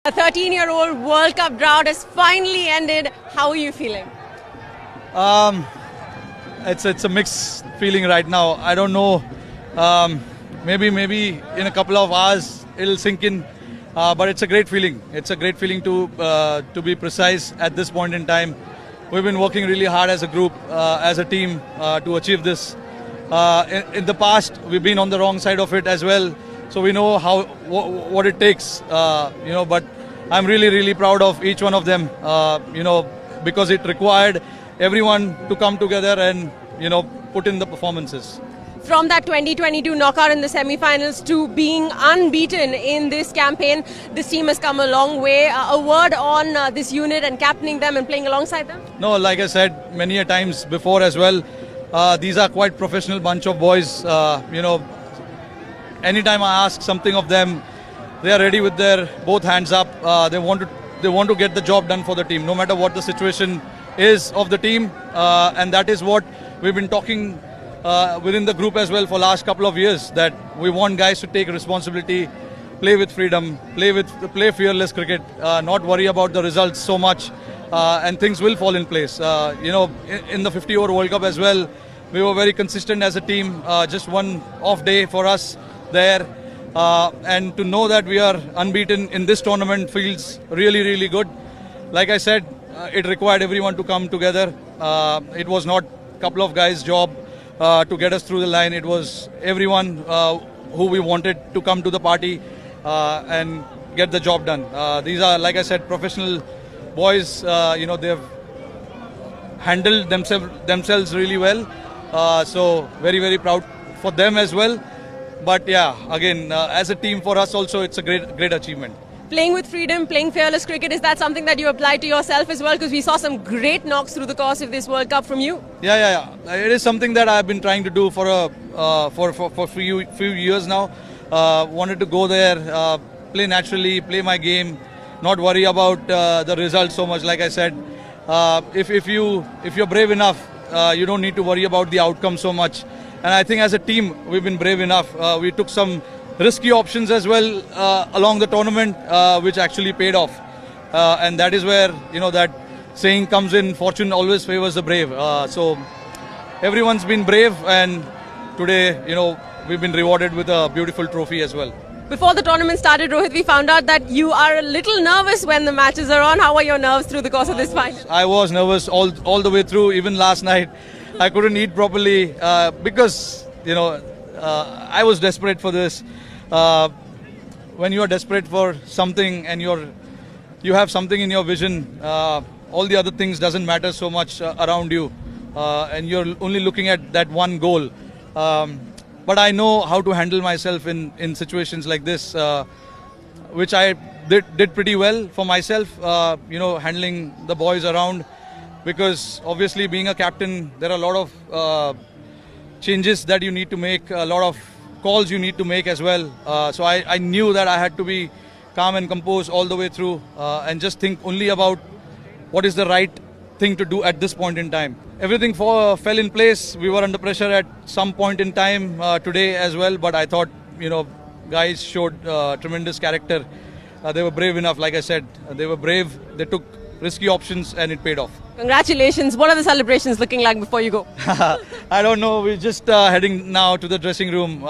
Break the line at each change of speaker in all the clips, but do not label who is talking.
A 13-year-old World Cup drought has finally ended. How are you feeling?
It's a mixed feeling right now. I don't know. Maybe in a couple of hours it'll sink in. But it's a great feeling. It's a great feeling to be precise at this point in time. We've been working really hard as a group, as a team, to achieve this. In the past, we've been on the wrong side of it as well, so we know what it takes. But I'm really proud of each one of them. Because it required everyone to come together and put in the performances.
From that 2022 knockout in the semi-finals to being unbeaten in this campaign, this team has come a long way. A word on this unit and captaining them and playing alongside them?
No, like I said many a times before as well, these are quite professional bunch of boys. Anytime I ask something of them, they are ready with their both hands up. They want to get the job done for the team, no matter what the situation is of the team, and that is what we've been talking within the group as well for last couple of years, that we want guys to take responsibility, play with freedom, play fearless cricket, not worry about the results so much, and things will fall in place. In the 50-over World Cup as well, we were very consistent as a team. Just one off day for us there, and to know that we are unbeaten in this tournament feels really good. Like I said, it required everyone to come together. It was not a couple of guys' job to get us through the line. It was everyone who we wanted to come to the party and get the job done. These are, like I said, professional boys. They've handled themselves really well. So very proud for them as well. But yeah, again, as a team, for us also, it's a great achievement.
Playing with freedom, playing fearless cricket, is that something that you apply to yourself as well? Because we saw some great knocks through the course of this World Cup from you.
Yeah. It is something that I've been trying to do for a few years now. Wanted to go there, play naturally, play my game, not worry about the results so much. Like I said, if you're brave enough, you don't need to worry about the outcome so much. And I think as a team, we've been brave enough. We took some risky options as well along the tournament, which actually paid off. And that is where, that saying comes in, fortune always favors the brave. So everyone's been brave, and today, we've been rewarded with a beautiful trophy as well.
Before the tournament started, Rohit, we found out that you are a little nervous when the matches are on. How are your nerves through the course of this final?
I was nervous all the way through. Even last night, I couldn't eat properly because, I was desperate for this. When you are desperate for something and you have something in your vision, all the other things doesn't matter so much around you, and you're only looking at that one goal. But I know how to handle myself in situations like this, which I did pretty well for myself, handling the boys around, because obviously being a captain, there are a lot of changes that you need to make, a lot of calls you need to make as well. So I knew that I had to be calm and composed all the way through, and just think only about what is the right thing to do at this point in time. Everything fell in place. We were under pressure at some point in time today as well, but I thought, guys showed tremendous character. They were brave enough, like I said. They were brave. They took risky options and it paid off.
Congratulations. What are the celebrations looking like before you go?
I don't know. We're just heading now to the dressing room.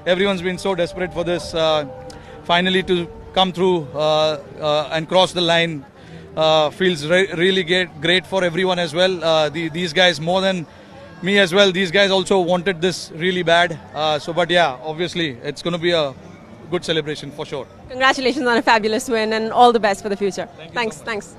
Everyone's been so desperate for this. Finally to come through and cross the line feels really great for everyone as well. These guys, more than me as well, these guys also wanted this really bad. But yeah, obviously it's going to be a good celebration for sure.
Congratulations on a fabulous win and all the best for the future.
Thanks.
Thanks.